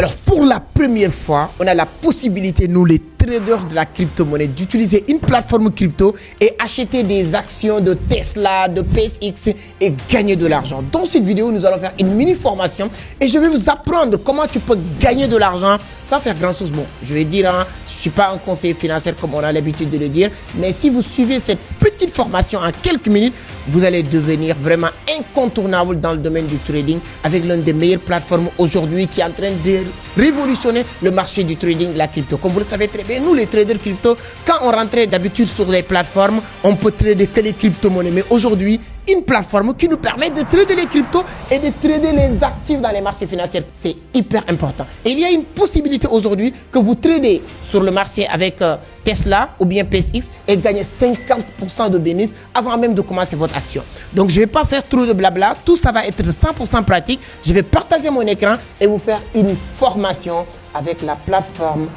Alors, pour la première fois, on a la possibilité, nous les traders de la crypto-monnaie, d'utiliser une plateforme crypto et acheter des actions de Tesla, de SpaceX et gagner de l'argent. Dans cette vidéo, nous allons faire une mini formation et je vais vous apprendre comment tu peux gagner de l'argent sans faire grand chose. Bon, je vais dire, hein, je ne suis pas un conseiller financier comme on a l'habitude de le dire, mais si vous suivez cette petite formation en quelques minutes, vous allez devenir vraiment incontournable dans le domaine du trading avec l'une des meilleures plateformes aujourd'hui qui est en train de révolutionner le marché du trading de la crypto. Comme vous le savez très bien, nous les traders crypto, quand on rentrait d'habitude sur les plateformes, on peut trader que les crypto-monnaies. Mais aujourd'hui, une plateforme qui nous permet de trader les cryptos et de trader les actifs dans les marchés financiers. C'est hyper important. Et il y a une possibilité aujourd'hui que vous tradez sur le marché avec Tesla ou bien SpaceX et gagnez 50% de bénéfices avant même de commencer votre action. Donc, je ne vais pas faire trop de blabla. Tout ça va être 100% pratique. Je vais partager mon écran et vous faire une formation avec la plateforme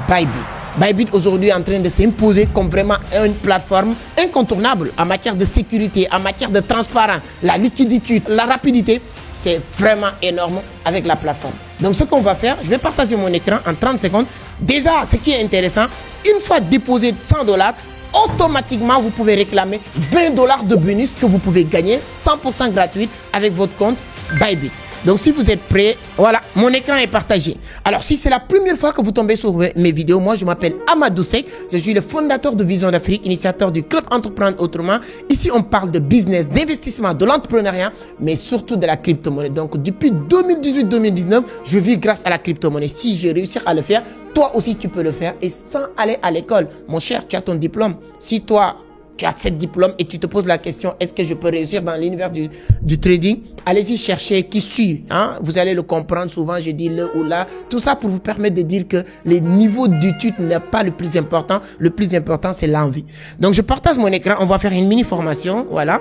Bybit. Bybit aujourd'hui est en train de s'imposer comme vraiment une plateforme incontournable en matière de sécurité, en matière de transparence, la liquidité, la rapidité. C'est vraiment énorme avec la plateforme. Donc ce qu'on va faire, je vais partager mon écran en 30 secondes. Déjà, ce qui est intéressant, une fois déposé $100, automatiquement vous pouvez réclamer $20 de bonus que vous pouvez gagner 100% gratuit avec votre compte Bybit. Donc, si vous êtes prêts, voilà, mon écran est partagé. Alors, si c'est la première fois que vous tombez sur mes vidéos, moi, je m'appelle Amadou Seck. Je suis le fondateur de Vision d'Afrique, initiateur du Club Entreprendre Autrement. Ici, on parle de business, d'investissement, de l'entrepreneuriat, mais surtout de la crypto-monnaie. Donc, depuis 2018-2019, je vis grâce à la crypto-monnaie. Si je réussis à le faire, toi aussi, tu peux le faire et sans aller à l'école. Mon cher, tu as ton diplôme. Si toi, tu as 7 diplômes et tu te poses la question, est-ce que je peux réussir dans l'univers du trading? Allez-y chercher qui suit. Hein? Vous allez le comprendre souvent, je dis le ou là. Tout ça pour vous permettre de dire que les niveaux d'études n'est pas le plus important. Le plus important, c'est l'envie. Donc, je partage mon écran. On va faire une mini formation. Voilà.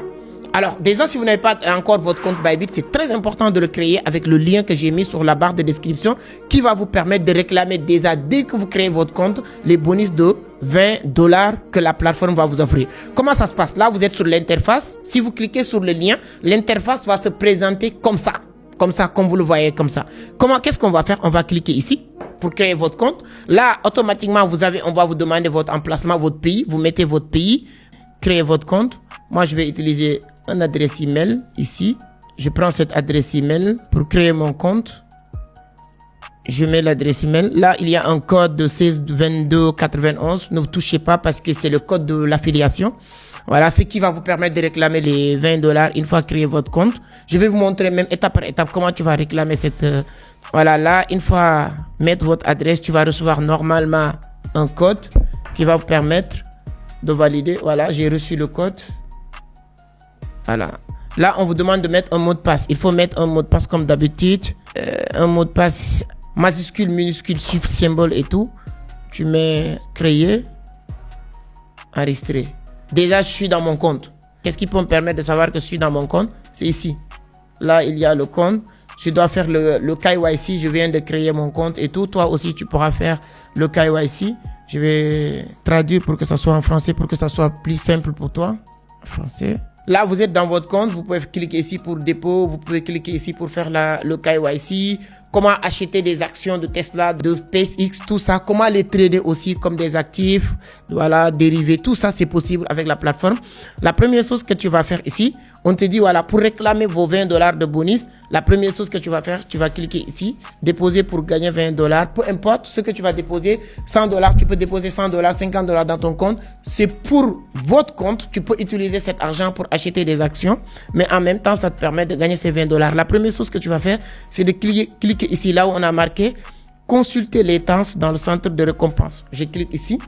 Alors, déjà, si vous n'avez pas encore votre compte Bybit, c'est très important de le créer avec le lien que j'ai mis sur la barre de description qui va vous permettre de réclamer déjà, dès que vous créez votre compte, les bonus de $20 que la plateforme va vous offrir. Comment ça se passe? Là, vous êtes sur l'interface. Si vous cliquez sur le lien, l'interface va se présenter comme ça. Comme vous le voyez, comme ça. Qu'est-ce qu'on va faire? On va cliquer ici pour créer votre compte. Là, automatiquement, on va vous demander votre emplacement, votre pays. Vous mettez votre pays, créez votre compte. Moi, je vais utiliser une adresse email ici. Je prends cette adresse email pour créer mon compte. Je mets l'adresse email. Là, il y a un code de 162291. Ne vous touchez pas parce que c'est le code de l'affiliation. Voilà, ce qui va vous permettre de réclamer les $20 une fois créé votre compte. Je vais vous montrer même étape par étape comment tu vas réclamer cette... Voilà, là, une fois mettre votre adresse, tu vas recevoir normalement un code qui va vous permettre de valider. Voilà, j'ai reçu le code. Voilà. Là, on vous demande de mettre un mot de passe. Il faut mettre un mot de passe comme d'habitude. Un mot de passe majuscule, minuscule, chiffre, symbole et tout. Tu mets créer, enregistrer. Déjà, je suis dans mon compte. Qu'est-ce qui peut me permettre de savoir que je suis dans mon compte? C'est ici. Là, il y a le compte. Je dois faire le KYC. Je viens de créer mon compte et tout. Toi aussi, tu pourras faire le KYC. Je vais traduire pour que ça soit en français, pour que ça soit plus simple pour toi. En français. Là, vous êtes dans votre compte. Vous pouvez cliquer ici pour dépôt. Vous pouvez cliquer ici pour faire le KYC. Comment acheter des actions de Tesla, de SpaceX, tout ça. Comment les trader aussi comme des actifs. Voilà, dérivés. Tout ça, c'est possible avec la plateforme. La première chose que tu vas faire ici, on te dit, voilà, pour réclamer vos $20 de bonus, la première chose que tu vas faire, tu vas cliquer ici, déposer pour gagner $20. Peu importe ce que tu vas déposer, $100, tu peux déposer $100, $50 dans ton compte. C'est pour votre compte. Tu peux utiliser cet argent pour acheter des actions, mais en même temps, ça te permet de gagner ces $20. La première chose que tu vas faire, c'est de cliquer ici, là où on a marqué consulter les tendances dans le centre de récompense. Je clique ici.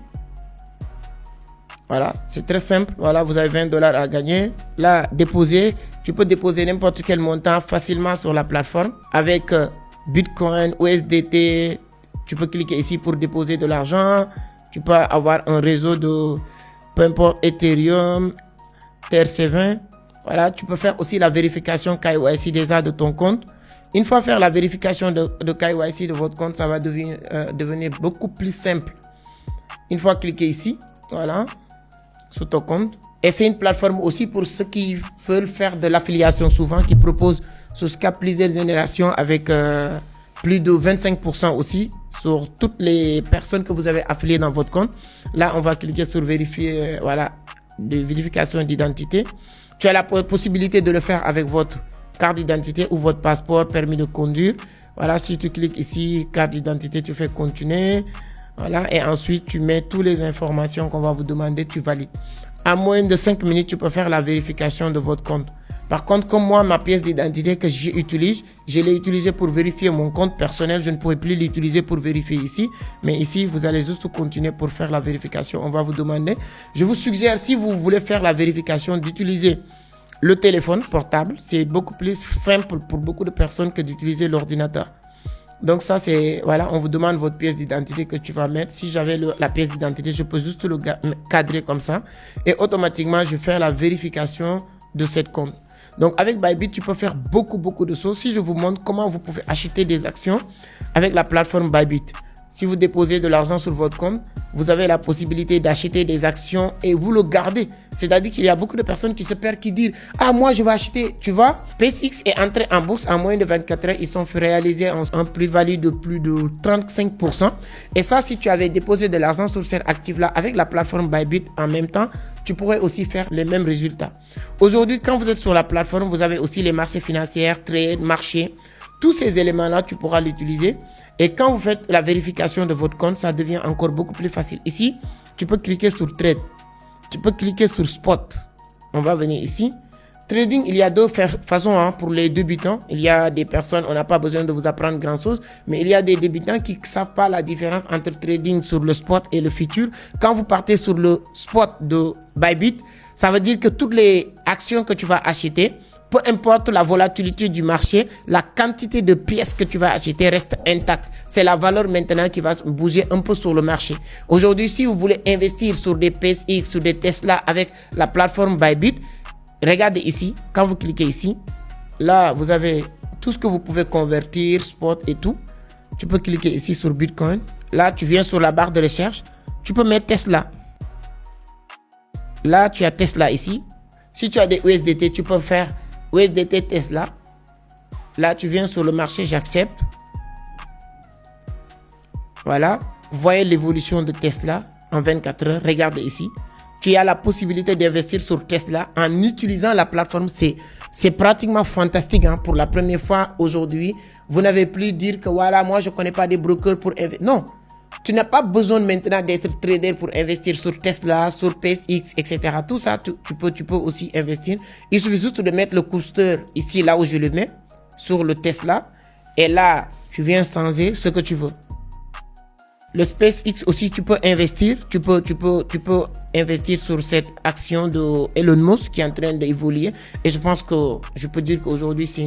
Voilà, c'est très simple. Voilà, vous avez $20 à gagner. Là, déposer. Tu peux déposer n'importe quel montant facilement sur la plateforme avec Bitcoin, USDT. Tu peux cliquer ici pour déposer de l'argent. Tu peux avoir un réseau de, peu importe, Ethereum, TRC20. Voilà, tu peux faire aussi la vérification KYC déjà de ton compte. Une fois faire la vérification de KYC de votre compte, ça va devenir beaucoup plus simple. Une fois cliquer ici, voilà, sur ton compte. Et c'est une plateforme aussi pour ceux qui veulent faire de l'affiliation souvent, qui propose sur Skype plusieurs générations avec plus de 25% aussi sur toutes les personnes que vous avez affiliées dans votre compte. Là, on va cliquer sur vérifier, voilà, de vérification d'identité. Tu as la possibilité de le faire avec votre carte d'identité ou votre passeport, permis de conduire. Voilà, si tu cliques ici, carte d'identité, tu fais continuer. Voilà, et ensuite, tu mets toutes les informations qu'on va vous demander, tu valides. En moins de 5 minutes, tu peux faire la vérification de votre compte. Par contre, comme moi, ma pièce d'identité que j'utilise, je l'ai utilisée pour vérifier mon compte personnel. Je ne pourrais plus l'utiliser pour vérifier ici. Mais ici, vous allez juste continuer pour faire la vérification. On va vous demander. Je vous suggère, si vous voulez faire la vérification, d'utiliser le téléphone portable. C'est beaucoup plus simple pour beaucoup de personnes que d'utiliser l'ordinateur. Donc ça, c'est, voilà, on vous demande votre pièce d'identité que tu vas mettre. Si j'avais la pièce d'identité, je peux juste le cadrer comme ça. Et automatiquement, je vais faire la vérification de cette compte. Donc avec Bybit, tu peux faire beaucoup de choses. Si je vous montre comment vous pouvez acheter des actions avec la plateforme Bybit. Si vous déposez de l'argent sur votre compte, vous avez la possibilité d'acheter des actions et vous le gardez. C'est-à-dire qu'il y a beaucoup de personnes qui se perdent, qui disent « Ah, moi, je vais acheter. » Tu vois, PSX est entré en bourse en moins de 24 heures. Ils sont réalisés en plus-value de plus de 35%. Et ça, si tu avais déposé de l'argent sur cet actif-là avec la plateforme Bybit en même temps, tu pourrais aussi faire les mêmes résultats. Aujourd'hui, quand vous êtes sur la plateforme, vous avez aussi les marchés financiers, trade, marché. Tous ces éléments-là, tu pourras l'utiliser. Et quand vous faites la vérification de votre compte, ça devient encore beaucoup plus facile. Ici, tu peux cliquer sur Trade. Tu peux cliquer sur Spot. On va venir ici. Trading, il y a deux façons pour les débutants. Il y a des personnes, on n'a pas besoin de vous apprendre grand-chose, mais il y a des débutants qui ne savent pas la différence entre trading sur le spot et le futur. Quand vous partez sur le spot de Bybit, ça veut dire que toutes les actions que tu vas acheter, peu importe la volatilité du marché, la quantité de pièces que tu vas acheter reste intacte. C'est la valeur maintenant qui va bouger un peu sur le marché. Aujourd'hui, si vous voulez investir sur des PSX, sur des Tesla avec la plateforme Bybit, regardez ici, quand vous cliquez ici, là, vous avez tout ce que vous pouvez convertir, spot et tout. Tu peux cliquer ici sur Bitcoin. Là, tu viens sur la barre de recherche. Tu peux mettre Tesla. Là, tu as Tesla ici. Si tu as des USDT, tu peux faire USDT Tesla. Là, tu viens sur le marché, j'accepte. Voilà. Vous voyez l'évolution de Tesla en 24 heures. Regardez ici. Tu as la possibilité d'investir sur Tesla en utilisant la plateforme. C'est pratiquement fantastique. Pour la première fois aujourd'hui, vous n'avez plus dire que voilà, moi je ne connais pas des brokers pour investir. Non, tu n'as pas besoin maintenant d'être trader pour investir sur Tesla, sur PSX, etc. Tout ça, tu peux aussi investir. Il suffit juste de mettre le curseur ici, là où je le mets, sur le Tesla. Et là, tu viens changer ce que tu veux. Le SpaceX aussi, tu peux investir. Tu peux investir sur cette action de Elon Musk qui est en train d'évoluer. Et je pense que je peux dire qu'aujourd'hui, c'est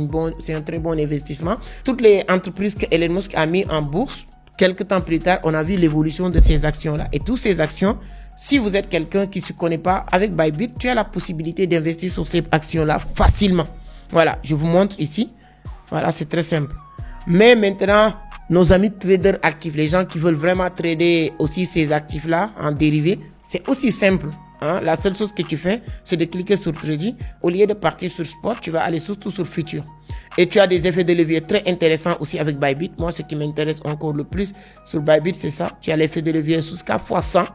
un très bon investissement. Toutes les entreprises que Elon Musk a mis en bourse, quelques temps plus tard, on a vu l'évolution de ces actions-là. Et toutes ces actions, si vous êtes quelqu'un qui ne se connaît pas, avec Bybit, tu as la possibilité d'investir sur ces actions-là facilement. Voilà, je vous montre ici. Voilà, c'est très simple. Mais maintenant, nos amis traders actifs, les gens qui veulent vraiment trader aussi ces actifs-là en dérivé, c'est aussi simple. La seule chose que tu fais, c'est de cliquer sur Trading. Au lieu de partir sur Spot, tu vas aller surtout sur Future. Et tu as des effets de levier très intéressants aussi avec Bybit. Moi, ce qui m'intéresse encore le plus sur Bybit, c'est ça. Tu as l'effet de levier jusqu'à x100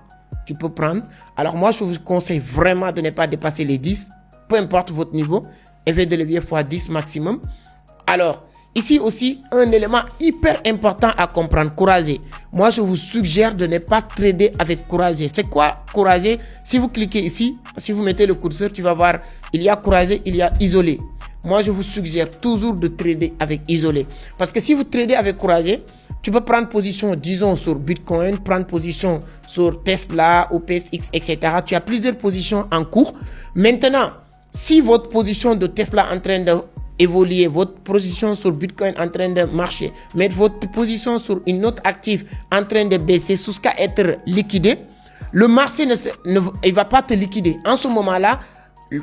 tu peux prendre. Alors moi, je vous conseille vraiment de ne pas dépasser les 10. Peu importe votre niveau. Effet de levier x10 maximum. Alors, ici aussi, un élément hyper important à comprendre, Courageux. Moi, je vous suggère de ne pas trader avec Courageux. C'est quoi Courageux? Si vous cliquez ici, si vous mettez le curseur, tu vas voir, il y a Courageux, il y a Isolé. Moi, je vous suggère toujours de trader avec Isolé. Parce que si vous tradez avec Courageux, tu peux prendre position, disons, sur Bitcoin, prendre position sur Tesla ou PSX, etc. Tu as plusieurs positions en cours. Maintenant, si votre position de Tesla est en train de évoluer, votre position sur Bitcoin en train de marcher, mais votre position sur une autre active en train de baisser jusqu'à être liquidé, le marché il va pas te liquider. En ce moment-là,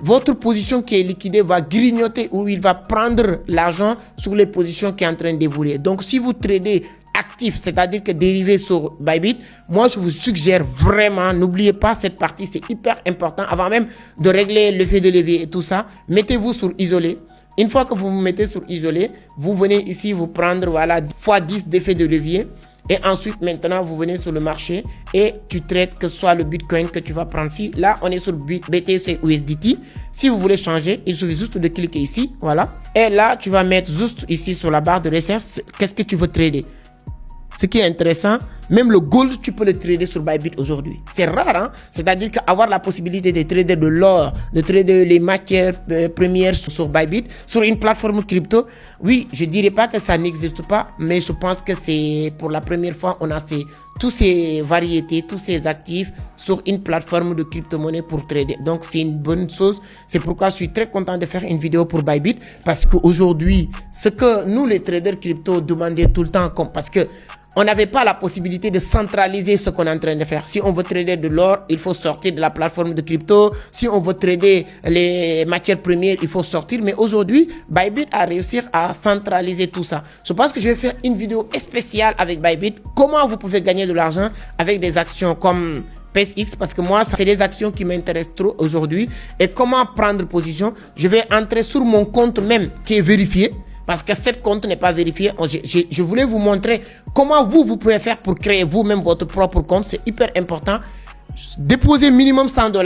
votre position qui est liquidée va grignoter ou il va prendre l'argent sur les positions qui est en train d'évoluer. Donc, si vous tradez actif, c'est-à-dire que dérivé sur Bybit, moi, je vous suggère vraiment, n'oubliez pas cette partie, c'est hyper important. Avant même de régler l'effet de levier et tout ça, mettez-vous sur Isolé. Une fois que vous vous mettez sur isoler, vous venez ici vous prendre voilà x10 d'effet de levier. Et ensuite, maintenant, vous venez sur le marché et tu traites que ce soit le Bitcoin que tu vas prendre ici. Là, on est sur BTC USDT. Si vous voulez changer, il suffit juste de cliquer ici. Voilà. Et là, tu vas mettre juste ici sur la barre de recherche, qu'est-ce que tu veux trader. Ce qui est intéressant, même le gold, tu peux le trader sur Bybit aujourd'hui. C'est rare, hein? C'est-à-dire qu'avoir la possibilité de trader de l'or, de trader les matières premières sur Bybit, sur une plateforme crypto, oui, je dirais pas que ça n'existe pas, mais je pense que c'est pour la première fois, on a tous ces variétés, tous ces actifs sur une plateforme de crypto-monnaie pour trader. Donc, c'est une bonne chose. C'est pourquoi je suis très content de faire une vidéo pour Bybit parce qu'aujourd'hui, ce que nous, les traders crypto, demandaient tout le temps, parce que on n'avait pas la possibilité de centraliser ce qu'on est en train de faire. Si on veut trader de l'or, il faut sortir de la plateforme de crypto. Si on veut trader les matières premières, il faut sortir. Mais aujourd'hui, Bybit a réussi à centraliser tout ça. Je pense que je vais faire une vidéo spéciale avec Bybit. Comment vous pouvez gagner de l'argent avec des actions comme PSX, parce que moi, c'est des actions qui m'intéressent trop aujourd'hui. Et comment prendre position? Je vais entrer sur mon compte même qui est vérifié. Parce que cette compte n'est pas vérifié. Je voulais vous montrer comment vous pouvez faire pour créer vous-même votre propre compte. C'est hyper important. Déposez minimum $100,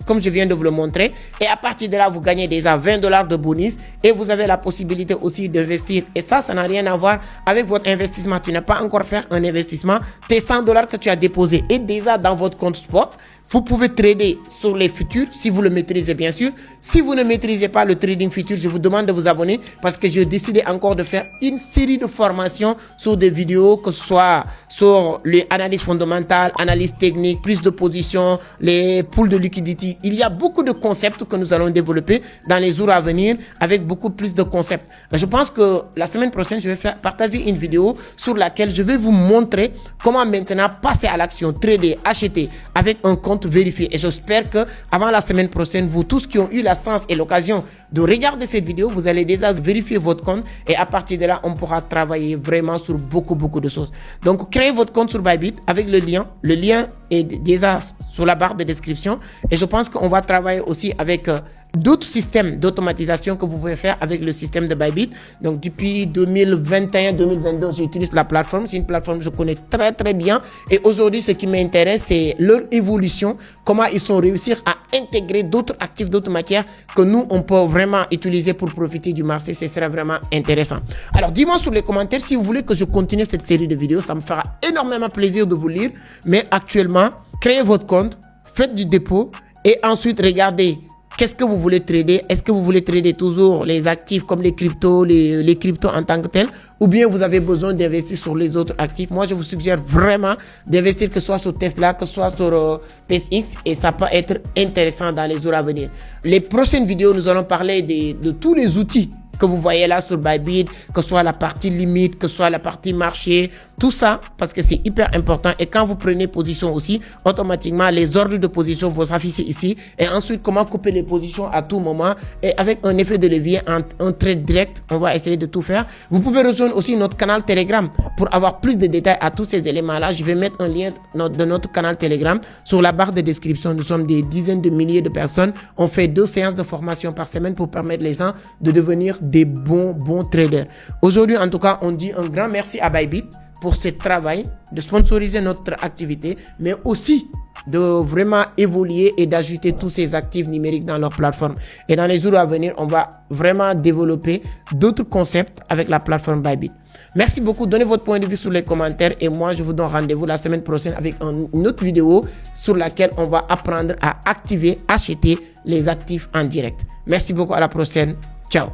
comme je viens de vous le montrer. Et à partir de là, vous gagnez déjà $20 de bonus. Et vous avez la possibilité aussi d'investir. Et ça n'a rien à voir avec votre investissement. Tu n'as pas encore fait un investissement. Tes $100 que tu as déposés est déjà dans votre compte spot. Vous pouvez trader sur les futurs si vous le maîtrisez bien sûr. Si vous ne maîtrisez pas le trading futur, je vous demande de vous abonner parce que j'ai décidé encore de faire une série de formations sur des vidéos, que ce soit sur les analyses fondamentales, analyses techniques, prise de position, les pools de liquidity. Il y a beaucoup de concepts que nous allons développer dans les jours à venir avec beaucoup plus de concepts. Je pense que la semaine prochaine, je vais partager une vidéo sur laquelle je vais vous montrer comment maintenant passer à l'action, trader, acheter avec un compte vérifié. Et j'espère que avant la semaine prochaine, vous tous qui ont eu la chance et l'occasion de regarder cette vidéo, vous allez déjà vérifier votre compte et à partir de là, on pourra travailler vraiment sur beaucoup de choses. Donc, créez votre compte sur Bybit avec le lien. Le lien est déjà sur la barre de description et je pense qu'on va travailler aussi avec d'autres systèmes d'automatisation que vous pouvez faire avec le système de Bybit. Donc, depuis 2021-2022, j'utilise la plateforme. C'est une plateforme que je connais très bien. Et aujourd'hui, ce qui m'intéresse, c'est leur évolution, comment ils ont réussi à intégrer d'autres actifs, d'autres matières que nous, on peut vraiment utiliser pour profiter du marché. Ce sera vraiment intéressant. Alors, dis-moi sur les commentaires si vous voulez que je continue cette série de vidéos. Ça me fera énormément plaisir de vous lire. Mais actuellement, créez votre compte, faites du dépôt et ensuite regardez qu'est-ce que vous voulez trader. Est-ce que vous voulez trader toujours les actifs comme les cryptos, les cryptos en tant que tels, ou bien vous avez besoin d'investir sur les autres actifs? Moi, je vous suggère vraiment d'investir que ce soit sur Tesla, que ce soit sur PSX, et ça peut être intéressant dans les jours à venir. Les prochaines vidéos, nous allons parler de tous les outils que vous voyez là sur Bybit, que ce soit la partie limite, que ce soit la partie marché, tout ça, parce que c'est hyper important. Et quand vous prenez position aussi, automatiquement, les ordres de position vont s'afficher ici. Et ensuite, comment couper les positions à tout moment. Et avec un effet de levier, un trade direct, on va essayer de tout faire. Vous pouvez rejoindre aussi notre canal Telegram pour avoir plus de détails à tous ces éléments-là. Je vais mettre un lien de notre canal Telegram sur la barre de description. Nous sommes des dizaines de milliers de personnes. On fait 2 séances de formation par semaine pour permettre les gens de devenir des bons traders. Aujourd'hui, en tout cas, on dit un grand merci à Bybit pour ce travail de sponsoriser notre activité, mais aussi de vraiment évoluer et d'ajouter tous ces actifs numériques dans leur plateforme. Et dans les jours à venir, on va vraiment développer d'autres concepts avec la plateforme Bybit. Merci beaucoup. Donnez votre point de vue sur les commentaires et moi, je vous donne rendez-vous la semaine prochaine avec une autre vidéo sur laquelle on va apprendre à activer, acheter les actifs en direct. Merci beaucoup. À la prochaine. Ciao.